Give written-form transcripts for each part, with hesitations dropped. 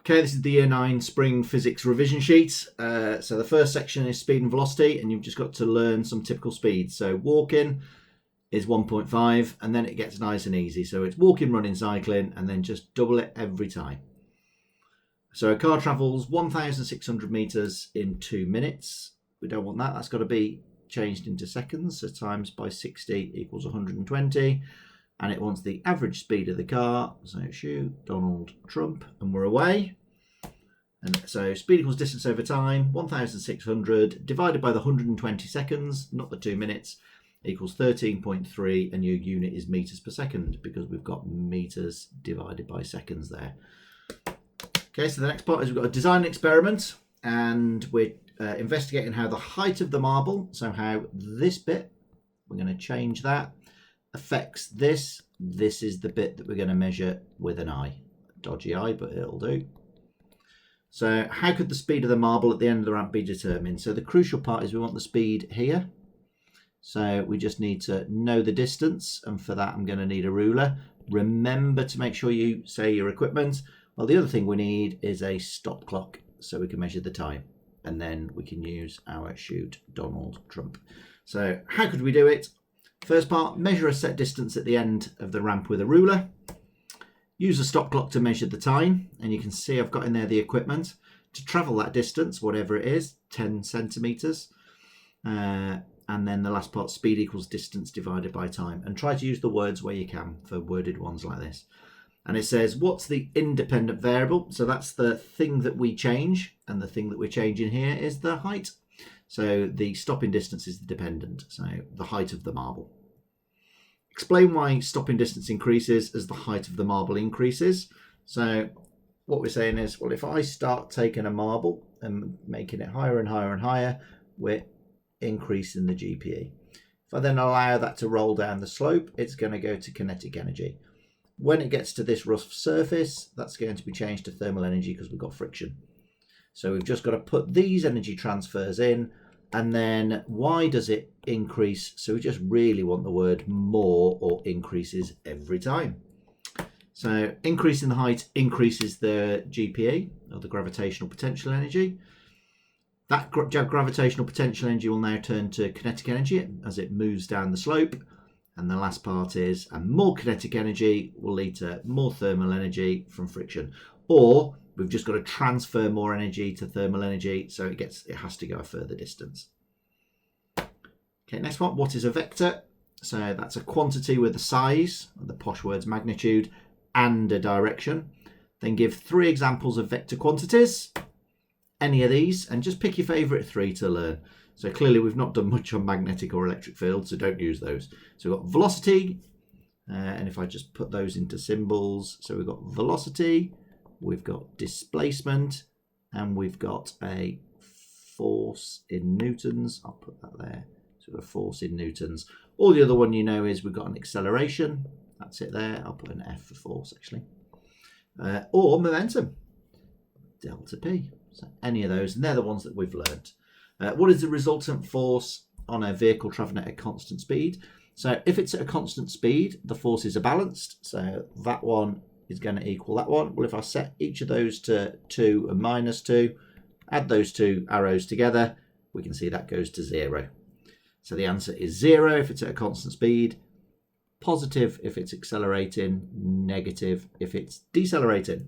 Okay, this is the Year 9 Spring Physics revision sheet. So the first section is speed and velocity, and you've just got to learn some typical speeds. So walking is 1.5, and then it gets nice and easy. So it's walking, running, cycling, and then just double it every time. So a car travels 1,600 metres in 2 minutes. We don't want that. That's got to be changed into seconds. So times by 60 equals 120. And it wants the average speed of the car. So shoot Donald Trump, and we're away. And so speed equals distance over time, 1,600 divided by the 120 seconds, not the 2 minutes, equals 13.3, and your unit is meters per second because we've got meters divided by seconds there. Okay, so the next part is we've got to design an experiment, and we're investigating how the height of the marble, so how this bit, we're going to change that, affects this. This is the bit that we're going to measure with an eye. Dodgy eye, but it'll do. So how could the speed of the marble at the end of the ramp be determined? So the crucial part is we want the speed here. So we just need to know the distance, and for that I'm going to need a ruler. Remember to make sure you say your equipment. Well, the other thing we need is a stop clock so we can measure the time, and then we can use our shoot Donald Trump. So how could we do it? First part, measure a set distance at the end of the ramp with a ruler. Use a stop clock to measure the time, and you can see I've got in there the equipment to travel that distance, whatever it is, 10 centimetres. And then the last part, speed equals distance divided by time. And try to use the words where you can for worded ones like this. And it says, what's the independent variable? So that's the thing that we change, and the thing that we're changing here is the height. So the stopping distance is the dependent, so the height of the marble. Explain why stopping distance increases as the height of the marble increases. So what we're saying is, well, if I start taking a marble and making it higher and higher and higher, we're increasing the GPE. If I then allow that to roll down the slope, it's going to go to kinetic energy. When it gets to this rough surface, that's going to be changed to thermal energy because we've got friction. So we've just got to put these energy transfers in, and then why does it increase? So we just really want the word more or increases every time. So increasing the height increases the GPE, or the gravitational potential energy. That gravitational potential energy will now turn to kinetic energy as it moves down the slope. And the last part is, and more kinetic energy will lead to more thermal energy from friction. Or we've just got to transfer more energy to thermal energy, so it has to go a further distance. Okay, next one, what is a vector? So that's a quantity with a size, the posh word's magnitude, and a direction. Then give 3 examples of vector quantities, any of these, and just pick your favourite 3 to learn. So clearly we've not done much on magnetic or electric fields, so don't use those. So we've got velocity, and if I just put those into symbols, so we've got velocity, we've got displacement, and we've got a force in newtons. I'll put that there. So we've got a force in newtons. All the other one you know is we've got an acceleration. That's it there. I'll put an F for force actually. Or momentum, delta P. So any of those, and they're the ones that we've learned. What is the resultant force on a vehicle travelling at a constant speed? So if it's at a constant speed, the forces are balanced. So that one is going to equal that one. Well, if I set each of those to 2 and -2, add those 2 arrows together, we can see that goes to 0. So the answer is 0 if it's at a constant speed, positive if it's accelerating, negative if it's decelerating.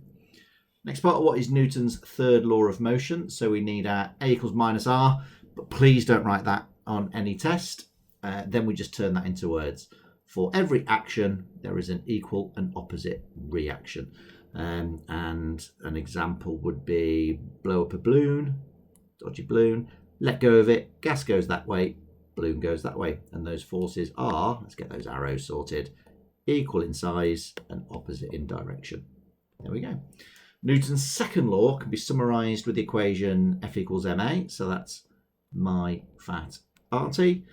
Next part, what is Newton's third law of motion? So we need our A equals minus R, but please don't write that on any test. Then we just turn that into words. For every action, there is an equal and opposite reaction. And an example would be blow up a balloon, dodgy balloon, let go of it, gas goes that way, balloon goes that way. And those forces are, let's get those arrows sorted, equal in size and opposite in direction. There we go. Newton's second law can be summarised with the equation F equals ma. So that's my fat RT.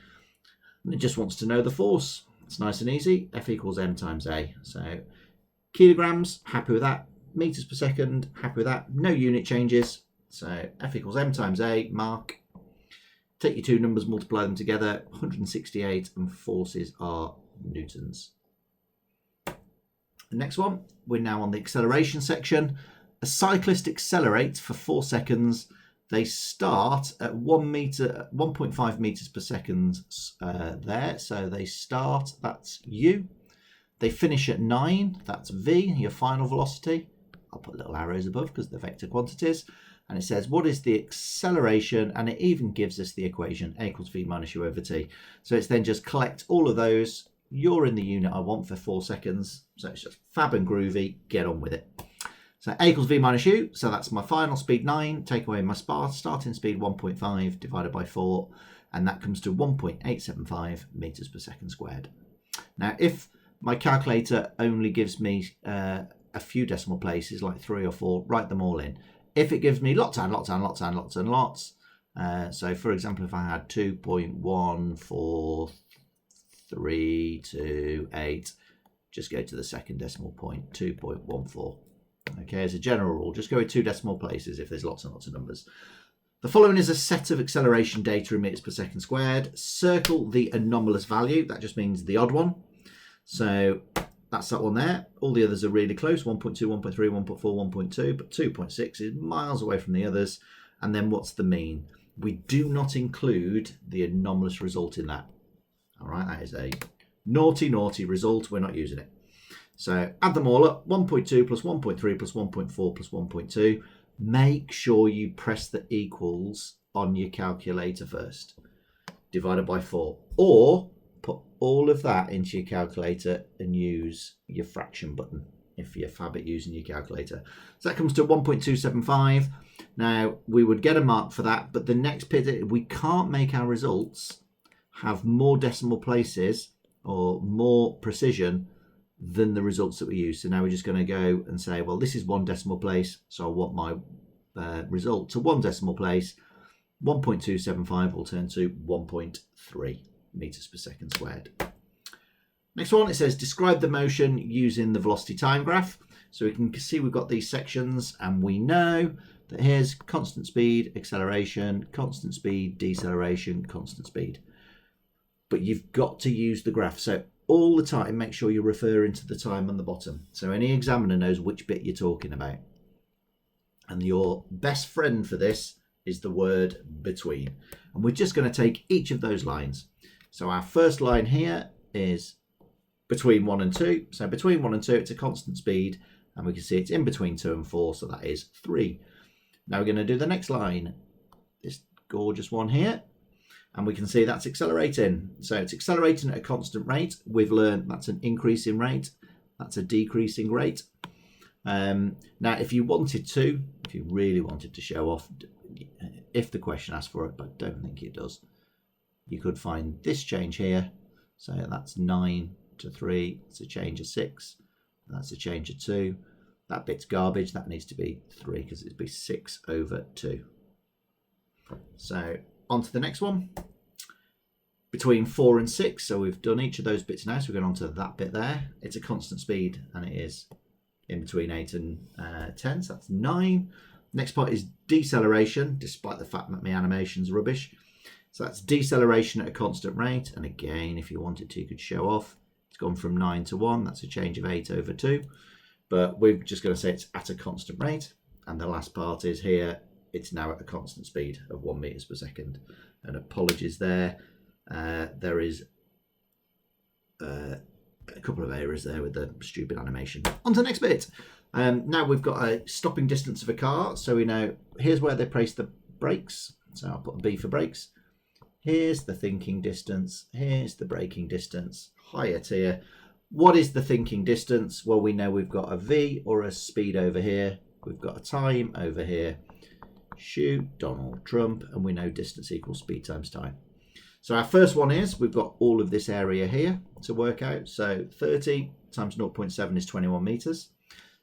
And it just wants to know the force. It's nice and easy. F equals m times a. So kilograms, happy with that. Meters per second, happy with that. No unit changes. So F equals m times a, mark. Take your 2 numbers, multiply them together. 168, and forces are newtons. The next one, we're now on the acceleration section. A cyclist accelerates for 4 seconds. They start at 1.5 meters per second there. So they start, that's U. They finish at 9, that's V, your final velocity. I'll put little arrows above because they're vector quantities. And it says, what is the acceleration? And it even gives us the equation, A equals V minus U over T. So it's then just collect all of those. You're in the unit I want for 4 seconds. So it's just fab and groovy, get on with it. So A equals V minus U, so that's my final speed 9, take away my starting speed 1.5 divided by 4, and that comes to 1.875 meters per second squared. Now, if my calculator only gives me a few decimal places, like 3 or 4, write them all in. If it gives me lots and lots and lots and lots and lots, so for example, if I had 2.14328, just go to the second decimal point, 2.14. Okay, as a general rule, just go with 2 decimal places if there's lots and lots of numbers. The following is a set of acceleration data in meters per second squared. Circle the anomalous value. That just means the odd one. So that's that one there. All the others are really close, 1.2, 1.3, 1.4, 1.2, but 2.6 is miles away from the others. And then what's the mean? We do not include the anomalous result in that. All right, that is a naughty, naughty result. We're not using it. So add them all up, 1.2 plus 1.3 plus 1.4 plus 1.2. Make sure you press the equals on your calculator first. Divided by 4. Or put all of that into your calculator and use your fraction button if you're fab at using your calculator. So that comes to 1.275. Now, we would get a mark for that, but the next bit, we can't make our results have more decimal places or more precision than the results that we use. So now we're just going to go and say, well, this is 1 decimal place, so I want my result to 1 decimal place. 1.275 will turn to 1.3 meters per second squared. Next one, it says describe the motion using the velocity time graph. So we can see we've got these sections, and we know that here's constant speed, acceleration, constant speed, deceleration, constant speed. But you've got to use the graph. So all the time, make sure you're referring to the time on the bottom. So any examiner knows which bit you're talking about. And your best friend for this is the word between. And we're just going to take each of those lines. So our first line here is between 1 and 2. So between 1 and 2, it's a constant speed. And we can see it's in between 2 and 4, so that is 3. Now we're going to do the next line, this gorgeous one here. And we can see that's accelerating. So it's accelerating at a constant rate. We've learned that's an increasing rate. That's a decreasing rate. Now, if you wanted to, if you really wanted to show off, if the question asks for it, but I don't think it does, you could find this change here. So that's 9 to 3. It's a change of 6. That's a change of 2. That bit's garbage. That needs to be 3 because it'd be 6 over 2. So on to the next one. Between 4 and 6, so we've done each of those bits now, so we're going on to that bit there. It's a constant speed, and it is in between 8 and 10, so that's 9. Next part is deceleration, despite the fact that my animation's rubbish. So that's deceleration at a constant rate, and again, if you wanted to, you could show off. It's gone from 9 to 1, that's a change of 8 over 2. But we're just going to say it's at a constant rate. And the last part is here, it's now at a constant speed of 1 meters per second. And apologies there. There is a couple of errors there with the stupid animation. On to the next bit. Now we've got a stopping distance of a car. So we know here's where they place the brakes. So I'll put a B for brakes. Here's the thinking distance. Here's the braking distance. Higher tier. What is the thinking distance? Well, we know we've got a V or a speed over here. We've got a time over here. Shoot Donald Trump, and we know distance equals speed times time. So our first one is we've got all of this area here to work out. So 30 times 0.7 is 21 meters.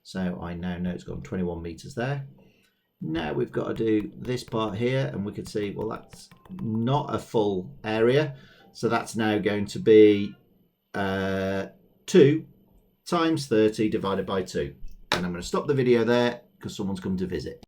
So I now know it's gone 21 meters there. Now we've got to do this part here, and we could see, well, that's not a full area. So that's now going to be 2 times 30 divided by 2. And I'm going to stop the video there because someone's come to visit.